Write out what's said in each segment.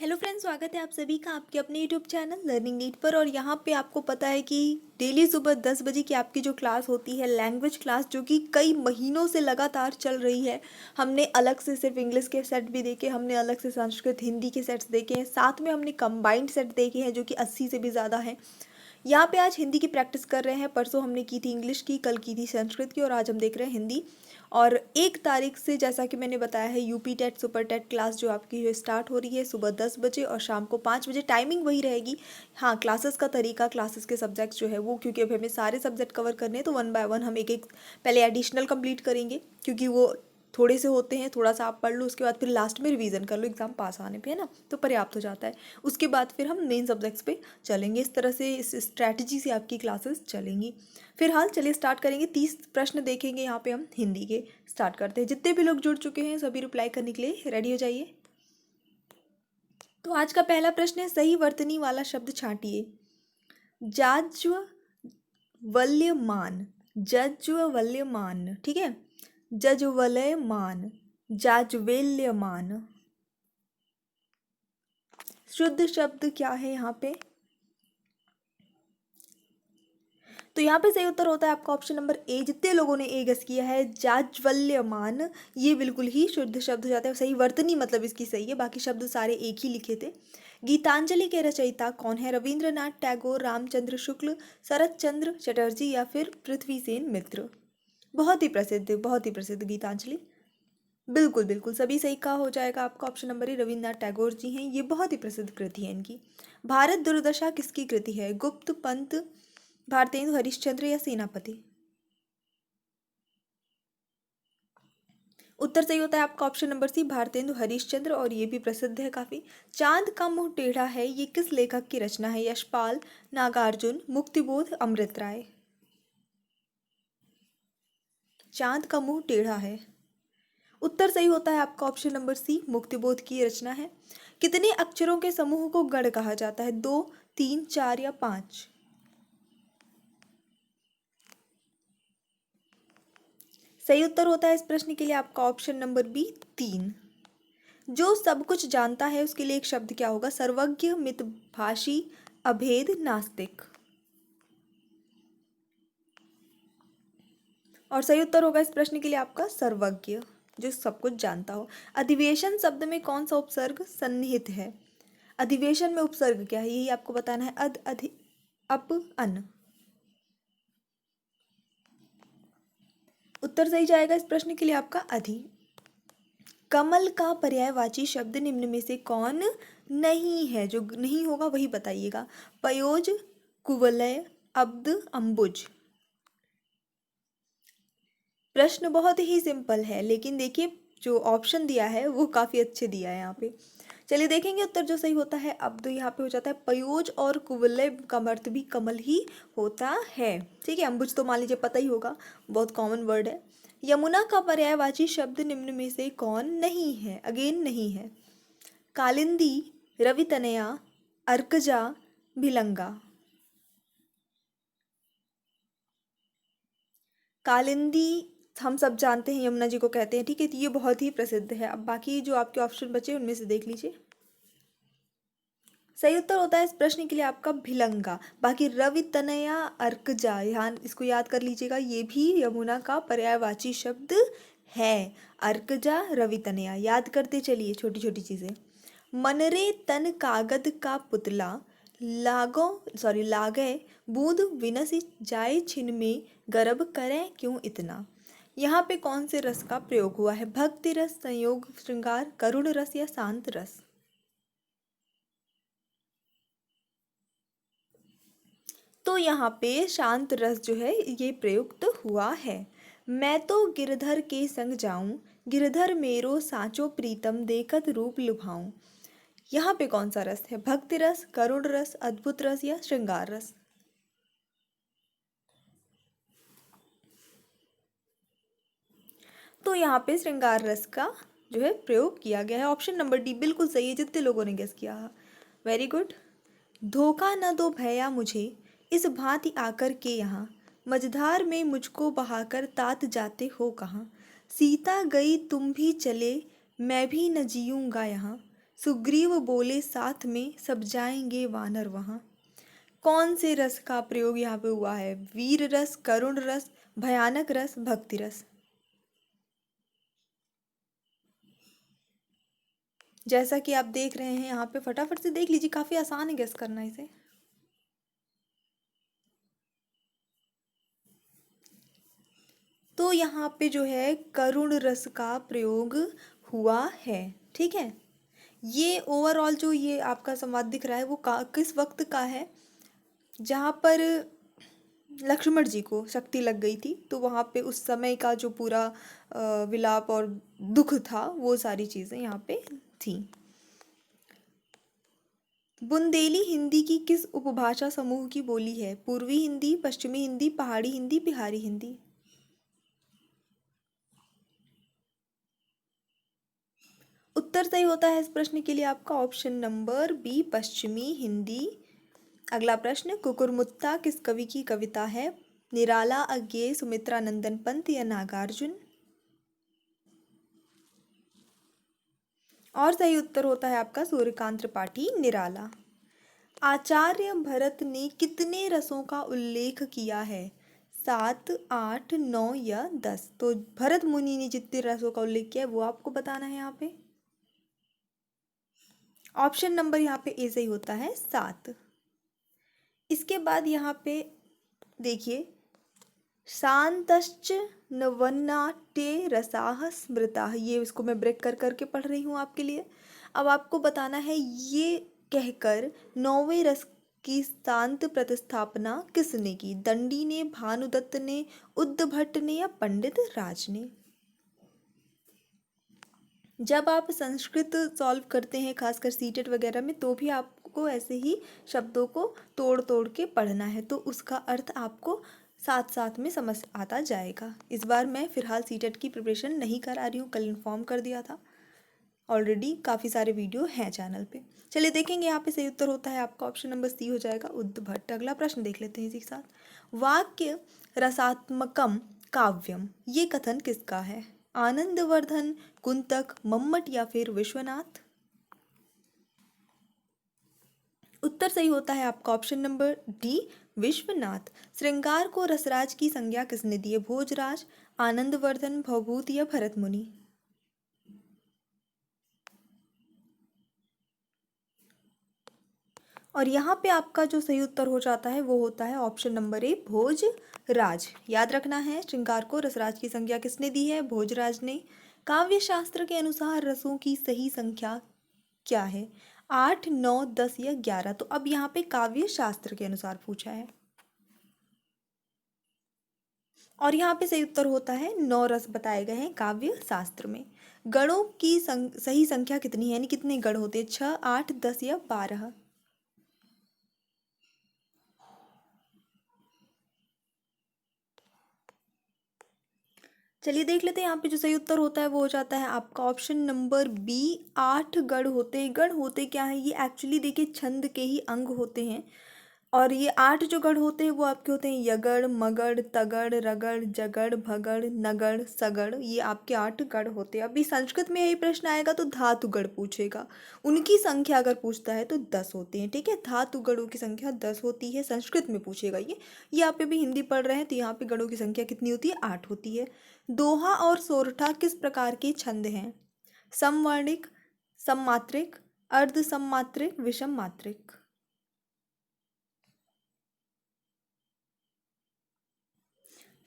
Hello friends, स्वागत है आप सभी का आपके अपने यूट्यूब चैनल लर्निंग नीट पर। और यहाँ पे आपको पता है कि डेली सुबह 10 बजे की आपकी जो क्लास होती है लैंग्वेज क्लास, जो कि कई महीनों से लगातार चल रही है। हमने अलग से सिर्फ इंग्लिश के सेट भी देखे, हमने अलग से संस्कृत हिंदी के सेट्स देखे हैं, साथ में हमने कंबाइंड सेट देखे हैं जो कि 80 से भी ज़्यादा हैं। यहाँ पे आज हिंदी की प्रैक्टिस कर रहे हैं। परसों हमने की थी इंग्लिश की, कल की थी संस्कृत की, और आज हम देख रहे हैं हिंदी। और 1 तारीख से, जैसा कि मैंने बताया है, UP TET super TET class जो आपकी है स्टार्ट हो रही है सुबह 10 बजे और शाम को 5 बजे। टाइमिंग वही रहेगी। हाँ, क्लासेस का तरीका, क्लासेस के सब्जेक्ट्स जो है वो, क्योंकि अब हमें सारे सब्जेक्ट कवर करने हैं तो 1 बाय 1 हम एक एक पहले एडिशनल कंप्लीट करेंगे, क्योंकि वो थोड़े से होते हैं। थोड़ा सा आप पढ़ लो, उसके बाद फिर लास्ट में रिवीजन कर लो एग्जाम पास आने पे, है ना, तो पर्याप्त हो जाता है। उसके बाद फिर हम मेन सब्जेक्ट्स पे चलेंगे। इस तरह से, इस स्ट्रैटेजी से आपकी क्लासेस चलेंगी। फिलहाल चलिए स्टार्ट करेंगे। 30 प्रश्न देखेंगे यहाँ पे हम हिंदी के। स्टार्ट करते हैं। जितने भी लोग जुड़ चुके हैं सभी रिप्लाई करने के लिए रेडी हो जाइए। तो आज का पहला प्रश्न है, सही वर्तनी वाला शब्द छांटिए। जाज्वल्यमान, जाज्वल्यमान, ठीक है। जज्वल्यमान, जाज्वल्यमान। शुद्ध शब्द क्या है यहाँ पे? तो यहाँ पे सही उत्तर होता है आपका ऑप्शन नंबर ए। जितने लोगों ने ए गेस किया है, जाज्वल्यमान, ये बिल्कुल ही शुद्ध शब्द हो जाता है। सही वर्तनी मतलब इसकी सही है, बाकी शब्द सारे एक ही लिखे थे। गीतांजलि के रचयिता कौन है? रविंद्रनाथ टैगोर, रामचंद्र शुक्ल, शरत चंद्र चटर्जी या फिर पृथ्वीसेन मित्र। बहुत ही प्रसिद्ध, बहुत ही प्रसिद्ध गीतांजलि। बिल्कुल बिल्कुल सभी सही का हो जाएगा आपका option number A. Rabindranath Tagore ji हैं, ये बहुत ही प्रसिद्ध कृति है इनकी। भारत दुर्दशा किसकी कृति है? गुप्त, पंत, भारतेंदु हरिश्चंद्र या सेनापति। उत्तर सही होता है आपका option number C, Bharatendu Harishchandra, और ये भी प्रसिद्ध है काफी। चांद का मुंह टेढ़ा है, ये किस लेखक की रचना है? यशपाल, नागार्जुन, मुक्तिबोध, अमृत राय। चांद का मुंह टेढ़ा है, उत्तर सही होता है आपका ऑप्शन नंबर सी, मुक्तिबोध की रचना है। कितने अक्षरों के समूह को गण कहा जाता है? 2, 3, 4 या 5। सही उत्तर होता है इस प्रश्न के लिए आपका ऑप्शन नंबर बी, 3। जो सब कुछ जानता है उसके लिए एक शब्द क्या होगा? सर्वज्ञ, मितभाषी, अभेद, नास्तिक। और सही उत्तर होगा इस प्रश्न के लिए आपका सर्वज्ञ, जो सब कुछ जानता हो। अधिवेशन शब्द में कौन सा उपसर्ग सन्निहित है? अधिवेशन में उपसर्ग क्या है, यही आपको बताना है। अद, अधि, अप, अन। उत्तर सही जाएगा इस प्रश्न के लिए आपका अधि। कमल का पर्यायवाची शब्द निम्न में से कौन नहीं है? जो नहीं होगा वही बताइएगा। पयोज, कुवलय, अब्द, अंबुज। प्रश्न बहुत ही सिंपल है, लेकिन देखिए जो ऑप्शन दिया है वो काफ़ी अच्छे दिया है यहाँ पे। चलिए देखेंगे उत्तर। जो सही होता है अब तो यहाँ पे हो जाता है पयोज, और कुवलय का अर्थ भी कमल ही होता है, ठीक है। अंबुज तो मान लीजिए पता ही होगा, बहुत कॉमन वर्ड है। यमुना का पर्यायवाची शब्द निम्न में से कौन नहीं है? अगेन नहीं है। कालिंदी, रवितनया, अर्कजा, भिलंगा। कालिंदी हम सब जानते हैं यमुना जी को कहते हैं, ठीक है, तो ये बहुत ही प्रसिद्ध है। अब बाकी जो आपके ऑप्शन बचे उनमें से देख लीजिए। सही उत्तर होता है इस प्रश्न के लिए आपका भिलंगा। बाकी रवि तनया अर्कजा, यहाँ इसको याद कर लीजिएगा, ये भी यमुना का पर्यायवाची शब्द है। अर्कजा, रवि तनया, याद करते चलिए छोटी छोटी चीजें। मनरे तन कागद का पुतला, लागो सॉरी लागे बूंद विनसी जाए छिन में, गर्भ करें क्यों इतना। यहाँ पे कौन से रस का प्रयोग हुआ है? भक्ति रस, संयोग, श्रृंगार, करुण रस या शांत रस। तो यहाँ पे शांत रस जो है ये प्रयुक्त हुआ है। मैं तो गिरधर के संग जाऊं, गिरधर मेरो साचो प्रीतम, देखत रूप लुभाऊं। यहाँ पे कौन सा रस है? भक्ति रस, करुण रस, अद्भुत रस या श्रृंगार रस। तो यहाँ पे श्रृंगार रस का जो है प्रयोग किया गया है। ऑप्शन नंबर डी बिल्कुल सही है, जितने लोगों ने गेस किया। Very good. धोखा न दो भैया मुझे, इस भांति आकर के यहाँ, मझधार में मुझको बहाकर तात जाते हो कहाँ। सीता गई तुम भी चले, मैं भी न जीऊँगा यहाँ, सुग्रीव बोले साथ में सब जाएंगे वानर वहां। कौन से रस का प्रयोग यहाँ पे हुआ है? वीर रस, करुण रस, भयानक रस, भक्ति रस। जैसा कि आप देख रहे हैं यहाँ पे, फटाफट से देख लीजिए, काफी आसान है गेस करना इसे। तो यहाँ पे जो है करुण रस का प्रयोग हुआ है। ठीक है, ये ओवरऑल जो ये आपका संवाद दिख रहा है वो किस वक्त का है? जहाँ पर लक्ष्मण जी को शक्ति लग गई थी, तो वहाँ पे उस समय का जो पूरा विलाप और दुख था, वो सारी चीज़ें यहाँ पे थी। बुंदेली हिंदी की किस उपभाषा समूह की बोली है? पूर्वी हिंदी, पश्चिमी हिंदी, पहाड़ी हिंदी, बिहारी हिंदी। उत्तर सही होता है इस प्रश्न के लिए आपका ऑप्शन नंबर बी, पश्चिमी हिंदी। अगला प्रश्न, कुकुरमुत्ता किस कवि की कविता है? निराला, अज्ञेय, सुमित्रा नंदन पंत या नागार्जुन। और सही उत्तर होता है आपका सूर्यकांत त्रिपाठी, निराला। आचार्य भरत ने कितने रसों का उल्लेख किया है? 7, 8, 9 या 10। तो भरत मुनि ने जितने रसों का उल्लेख किया है वो आपको बताना है यहाँ पे। ऑप्शन नंबर यहाँ पे ए सही होता है, 7। इसके बाद यहाँ पे देखिए, शांतश्च नवनाट्ये रसाः स्मृताः, ये इसको मैं ब्रेक कर करके पढ़ रही हूँ आपके लिए। अब आपको बताना है ये कहकर नौवें रस की शांत प्रतिस्थापना किसने की? दंडी ने, भानुदत्त ने, उद्भट ने या पंडित राज ने। जब आप संस्कृत सॉल्व करते हैं खासकर सीटेट वगैरह में, तो भी आपको ऐसे ही शब्दों को तोड़ तोड़ के पढ़ना है, तो उसका अर्थ आपको साथ साथ में समझ आता जाएगा। इस बार मैं फ़िलहाल सीटेट की प्रिपरेशन नहीं करा रही हूँ, कल इन्फॉर्म कर दिया था ऑलरेडी, काफ़ी सारे वीडियो हैं चैनल पे। चलिए देखेंगे, यहाँ पे सही उत्तर होता है आपका ऑप्शन नंबर सी हो जाएगा, उद्भट। अगला प्रश्न देख लेते हैं इसी के साथ। वाक्य रसात्मकम काव्यम, ये कथन किसका है? आनंदवर्धन, कुंतक, मम्मट या फिर विश्वनाथ। उत्तर सही होता है आपका ऑप्शन नंबर डी, विश्वनाथ। श्रृंगार को रसराज की संज्ञा किसने दी है? भोजराज, आनंदवर्धन, भवभूत या भरत मुनि। और यहाँ पे आपका जो सही उत्तर हो जाता है वो होता है ऑप्शन नंबर ए, भोजराज। याद रखना है, श्रृंगार को रसराज की संज्ञा किसने दी है? भोजराज ने। काव्य शास्त्र के अनुसार रसों की सही संख्या क्या है? 8, 9, 10 या 11। तो अब यहाँ पे काव्य शास्त्र के अनुसार पूछा है, और यहाँ पे सही उत्तर होता है 9 रस बताए गए हैं काव्य शास्त्र में। गणों की सही संख्या कितनी है, यानी कितने गण होते हैं? 6, 8, 10 या 12। चलिए देख लेते हैं, यहाँ पे जो सही उत्तर होता है वो हो जाता है आपका ऑप्शन नंबर बी, 8 गढ़ होते हैं। गढ़ होते क्या है? ये एक्चुअली देखिए छंद के ही अंग होते हैं, और ये 8 जो गढ़ होते हैं वो आपके होते हैं यगड़, मगड़, तगड़, रगड़, जगड़, भगड़, नगड़, सगड़। ये आपके 8 गढ़ होते हैं। अभी संस्कृत में यही प्रश्न आएगा तो धातु गढ़ पूछेगा, उनकी संख्या अगर पूछता है तो 10 होते हैं। ठीक है, धातु गढ़ों की संख्या 10 होती है, संस्कृत में पूछेगा ये आप भी हिंदी पढ़ रहे हैं तो यहाँ पे गढ़ों की संख्या कितनी होती है? 8 होती है। दोहा और सोरठा किस प्रकार के छंद हैं? समवर्णिक, सममात्रिक, अर्ध सममात्रिक, विषम मात्रिक।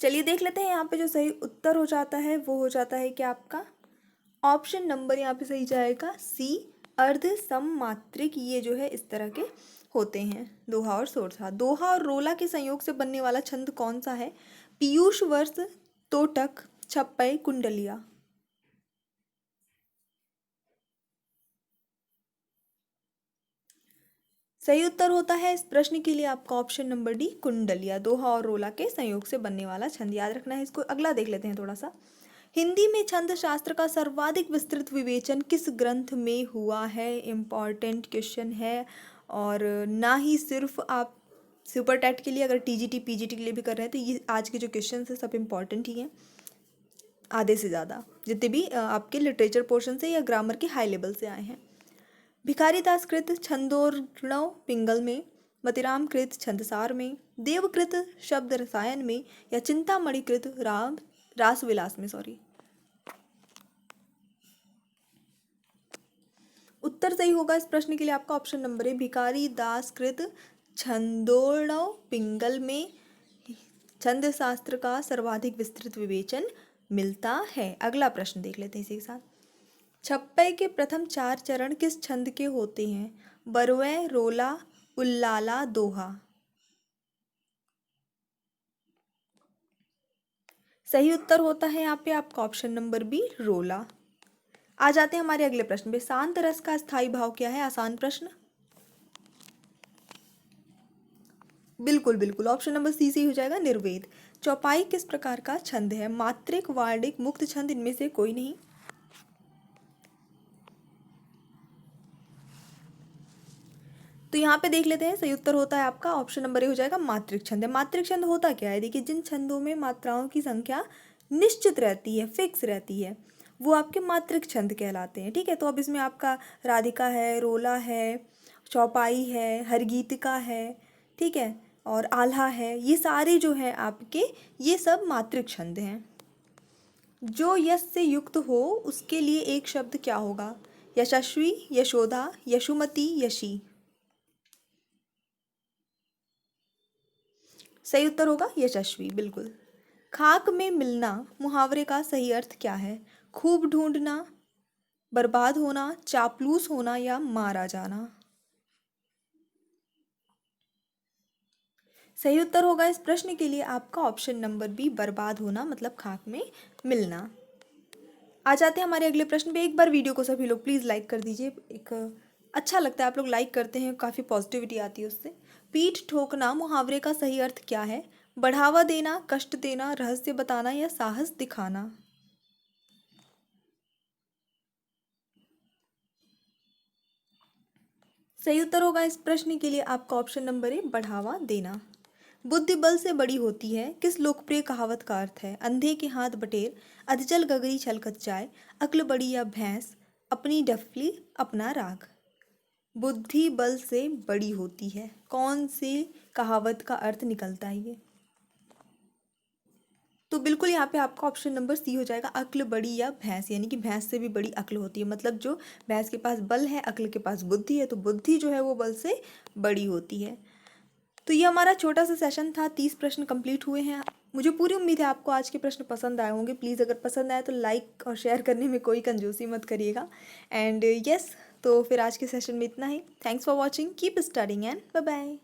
चलिए देख लेते हैं, यहाँ पे जो सही उत्तर हो जाता है वो हो जाता है कि आपका ऑप्शन नंबर यहाँ पे सही जाएगा सी, अर्ध सममात्रिक। ये जो है इस तरह के होते हैं, दोहा और सोरठा। दोहा और रोला के संयोग से बनने वाला छंद कौन सा है? पीयूष वर्ष, तोटक, छप्पय, कुंडलिया। सही उत्तर होता है इस प्रश्न के लिए आपका ऑप्शन नंबर डी, कुंडलिया। दोहा और रोला के संयोग से बनने वाला छंद, याद रखना है इसको। अगला देख लेते हैं थोड़ा सा। हिंदी में छंद शास्त्र का सर्वाधिक विस्तृत विवेचन किस ग्रंथ में हुआ है? इम्पॉर्टेंट क्वेश्चन है, और ना ही सिर्फ आप सुपर टेट के लिए, अगर टीजीटी पीजीटी के लिए भी कर रहे हैं तो ये आज के जो क्वेश्चन है सब इम्पॉर्टेंट ही हैं, आधे से ज़्यादा जितने भी आपके लिटरेचर पोर्शन से या ग्रामर के हाई लेवल से आए हैं। भिखारीदास कृत छंदोर्णव पिंगल में, मतिराम कृत छंदसार में, देवकृत शब्द रसायन में, या चिंतामणि कृत राम रास विलास में। सॉरी। उत्तर सही होगा इस प्रश्न के लिए आपका ऑप्शन नंबर है भिखारी दास कृत छंदोर्णव पिंगल में छंद शास्त्र का सर्वाधिक विस्तृत विवेचन मिलता है। अगला प्रश्न देख लेते हैं इसी के साथ। छप्पय के प्रथम 4 चरण किस छंद के होते हैं? बरवै, रोला, उल्लाला, दोहा। सही उत्तर होता है यहाँ पे आपका ऑप्शन नंबर बी, रोला। आ जाते हैं हमारे अगले प्रश्न पे। शांत रस का स्थायी भाव क्या है? आसान प्रश्न। बिल्कुल बिल्कुल, ऑप्शन नंबर सी से ही हो जाएगा, निर्वेद। चौपाई किस प्रकार का छंद है? मात्रिक, वार्णिक, मुक्त छंद, इनमें से कोई नहीं। तो यहाँ पे देख लेते हैं, सही उत्तर होता है आपका ऑप्शन नंबर ए हो जाएगा, मात्रिक छंद है। मात्रिक छंद होता क्या है? देखिए, जिन छंदों में मात्राओं की संख्या निश्चित रहती है, फिक्स रहती है, वो आपके मात्रिक छंद कहलाते हैं। ठीक है, तो अब इसमें आपका राधिका है, रोला है, चौपाई है, हरगीतिका है, ठीक है, और आल्हा है, ये सारे जो हैं आपके, ये सब मात्रिक छंद हैं। जो यश से युक्त हो उसके लिए एक शब्द क्या होगा? यशस्वी, यशोदा, यशुमती, यशी। सही उत्तर होगा यशस्वी, बिल्कुल। खाक में मिलना मुहावरे का सही अर्थ क्या है? खूब ढूंढना, बर्बाद होना, चापलूस होना, या मारा जाना। सही उत्तर होगा इस प्रश्न के लिए आपका ऑप्शन नंबर बी, बर्बाद होना, मतलब खाक में मिलना। आ जाते हैं हमारे अगले प्रश्न पे। एक बार वीडियो को सभी लोग प्लीज़ लाइक कर दीजिए। एक अच्छा लगता है, आप लोग लाइक करते हैं, काफ़ी पॉजिटिविटी आती है उससे। पीठ ठोकना मुहावरे का सही अर्थ क्या है? बढ़ावा देना, कष्ट देना, रहस्य बताना, या साहस दिखाना। सही उत्तर होगा इस प्रश्न के लिए आपका ऑप्शन नंबर है, बढ़ावा देना। बुद्धि बल से बड़ी होती है किस लोकप्रिय कहावत का अर्थ है? अंधे के हाथ बटेर, अधजल गगरी छलकत जाए, अक्ल बड़ी या भैंस, अपनी डफली अपना राग। बुद्धि बल से बड़ी होती है, कौन सी कहावत का अर्थ निकलता है ये? तो बिल्कुल यहाँ पे आपका ऑप्शन नंबर सी हो जाएगा, अक्ल बड़ी या भैंस, यानी कि भैंस से भी बड़ी अक्ल होती है। मतलब जो भैंस के पास बल है, अक्ल के पास बुद्धि है, तो बुद्धि जो है वो बल से बड़ी होती है। तो ये हमारा छोटा सा सेशन था, 30 प्रश्न कंप्लीट हुए हैं। मुझे पूरी उम्मीद है आपको आज के प्रश्न पसंद आए होंगे। प्लीज़ अगर पसंद आए तो लाइक और शेयर करने में कोई कंजूसी मत करिएगा। एंड यस, तो फिर आज के सेशन में इतना ही। Thanks for watching, keep studying and bye bye.